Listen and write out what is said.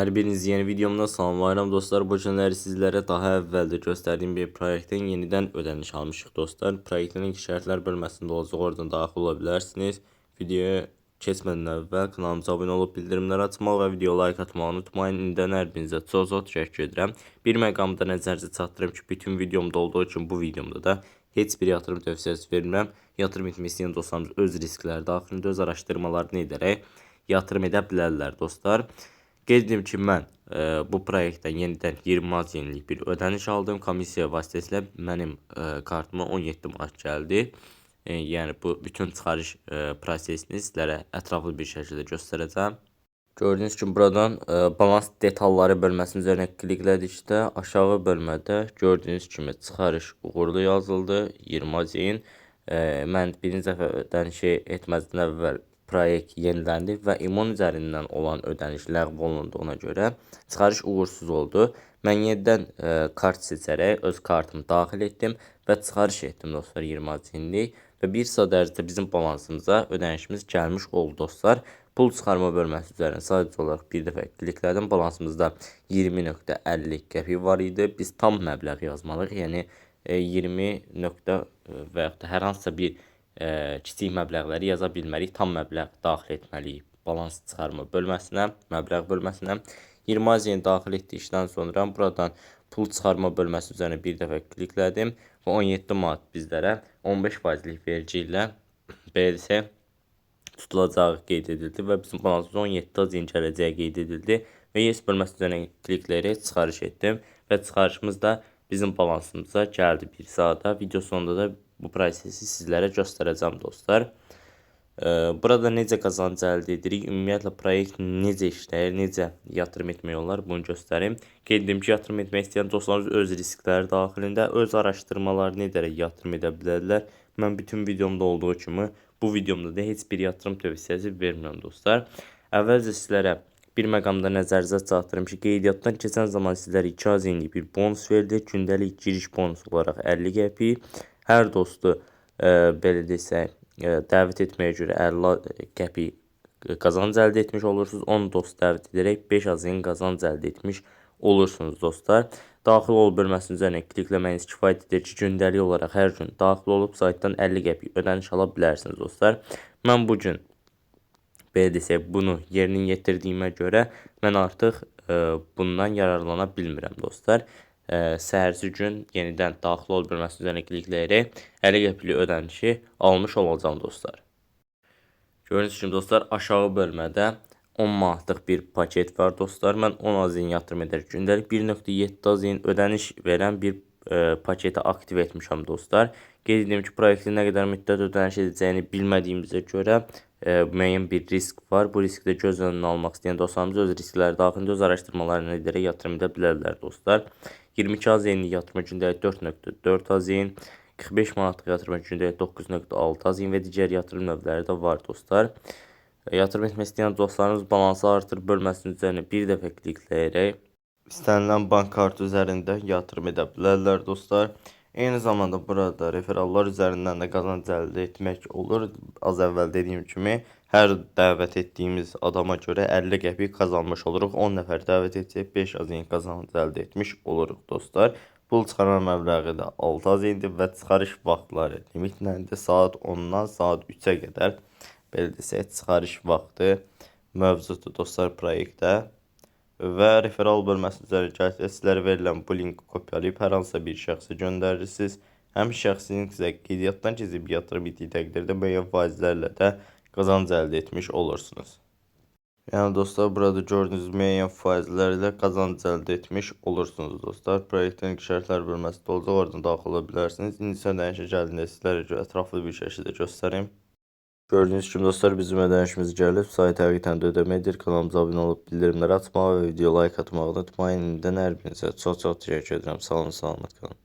Hər biriniz yeni videomda salamlayıram dostlar. Bu günləri sizlərə daha əvvəldə göstərdiyim bir proyektdən yenidən ödəniş almışıq dostlar. Proyektin link şərtlər bölməsində olacaq, oradan daxil ola bilərsiniz. Videoya keçmədən əvvəl kanalımıza abunə olub bildirimləri açmaq və video like atmağı unutmayın. İndən hər birinizə çox təşəkkür edirəm. Bir məqamda nəzərinizə çatdırım ki, bütün videomda olduğu üçün bu videomda da heç bir yatırım tövsiyəsi vermirəm. Yatırım etmək istəyən dostlarımız öz riskləri daxilində öz araşdırmalarını edərək yatırım edə bilərlər dostlar. Qeyd edim ki, mən bu proyektdən yenidən 20 manat yenilik bir ödəniş aldım. Komissiya vasitəsilə mənim kartıma 17 manat gəldi. Yəni bu bütün çıxarış prosesini sizlərə ətraflı bir şəkildə göstərəcəm. Gördüyünüz kimi buradan balans detalları bölməsinin üzərinə klikledikdə aşağı bölmədə gördüyünüz kimi çıxarış uğurlu yazıldı 20 azin. Mən birinci dəfə ödənişi etməzdən əvvəl proyekt yeniləndi və İMON üzərindən olan ödəniş ləğv olundu, ona görə çıxarış uğursuz oldu. Mən yenidən kart seçərək öz kartımı daxil etdim və çıxarış etdim dostlar 20 azinlik və bir saat ərzində bizim balansımıza ödənişimiz gəlmiş oldu dostlar. Pul çıxarma bölməsi üzərinə sadəcə olaraq bir dəfə kliklədim. Balansımızda 20.50 qəpik var idi. Biz tam məbləğ yazmalıyıq, yəni 20 nöqtə və yaxud da hər hansısa bir kiçik məbləğləri yaza bilmərik. Tam məbləğ daxil etməliyik balans çıxarma bölməsinə, məbləğ bölməsinə. 20 azini daxil etdikdən sonra buradan pul çıxarma bölməsi üzərinə bir dəfə kliklədim və 17 manat bizlərə 15%lik vergi ilə belə desək tutulacağı qeyd edildi və bizim balansımıza 17 azin gələcəyi qeyd edildi və yes bölməsi üzərinə klikləyərək çıxarış etdim və çıxarışımız da bizim balansımıza gəldi bir saata. Video sonunda da bu prosesi sizlərə göstərəcəm dostlar. Burada necə qazanc əldə edirik, ümumiyyətlə proyekt necə işləyir, necə yatırım etmək olar, bunu göstərim. Qeyd edim ki, yatırım etmək istəyən dostlarımız öz riskləri daxilində öz araşdırmalarını edərək yatırım edə bilərlər. Mən bütün videomda olduğu kimi bu videomda da heç bir yatırım tövsiyəsi vermirəm dostlar. Əvvəlcə sizlərə bir məqamda nəzərinizə çatdırım ki, qeydiyyatdan keçən zaman sizlərə 2 azinlik bir bonus verildi. Gündəlik giriş bonusu olaraq 50 qəpik. Hər dostu belə desək dəvət etməyə görə 50 qəpik qazanc əldə etmiş olursunuz. 10 dost dəvət edərək 5 azin qazanc əldə etmiş olursunuz dostlar. Daxil ol bölməsinin üzərinə klikləməyiniz kifayət edir ki, gündəlik olaraq hər gün daxil olub saytdan 50 qəpik ödəniş ala bilərsiniz dostlar. Mən bu gün belə desək bunu yerinə yetirdiyimə görə mən artıq bundan yararlana bilmirəm dostlar. Səhərsi gün yenidən daxil ol bölməsinin üzərinə klikləyərək 50 qəpiklik ödənişi almış olacağım dostlar. Gördüyünüz kimi dostlar aşağı bölmədə 10 manatlıq bir paket var dostlar. Mən 10 azin yatırım edərək gündəlik 1.7 azin ödəniş verən bir paketi aktiv etmişəm dostlar. Qeyd edim ki, proyektin nə qədər müddət ödəniş edəcəyini bilmədiyimizə görə müəyyən bir risk var. Bu riskdə göz önünə almaq istəyən dostlarımız öz riskləri daxilində öz araşdırmalarını edərək yatırım edə bilərlər dostlar. 22 azinlik yatırma gündəlik 4.4 azin, 45 manatlıq yatırma gündəlik 9.6 azin və digər yatırım növləri də var dostlar. Yatırım etmək istəyən dostlarımız balansı artır bölməsinin üzərinə bir dəfə klikləyərək istənilən bank kartı üzərində yatırım edə bilərlər dostlar. Eyni zamanda burada referallar üzərindən də qazanc əldə etmək olur. Az əvvəl dediyim kimi hər dəvət etdiyimiz adama görə 50 qəpik qazanmış oluruq. 10 nəfər dəvət etsək 5 azin qazanc əldə etmiş oluruq dostlar. Pul çıxarma məbləği də 6 azindir və çıxarış vaxtları limitləndi saat 10-dan saat 3-ə qədər. Belə desək, çıxarış vaxtı mövcuddur dostlar proyektdə. Və referal bölməsi üzərinə gəlsə sizlərə verilən bu linki kopyalayıb hər hansısa bir şəxsə göndərirsiniz. Həmin şəxsin sizə qeydiyyatdan keçib yatırım etdiyi təqdirdə müəyyən faizlərlə də qazanc əldə etmiş olursunuz. Yəni dostlar, burada gördüyünüz müəyyən faizlərlə qazanc əldə etmiş olursunuz dostlar. Proyektin şərtlər bölməsində olacaq, oradan daxil ola bilərsiniz. İndi isə ödənişə gəldiyində sizlərə ətraflı bir şəkildə göstərim. Gördüyünüz kimi dostlar, bizim ödənişimiz gəlib. Sayt həqiqətən də ödəmədir. Kanalımıza abunə olub bildirimləri açmağı və video like atmağı unutmayın. İndən hər birinizə çox təşəkkür edirəm. Sağ olun, salamat qalın.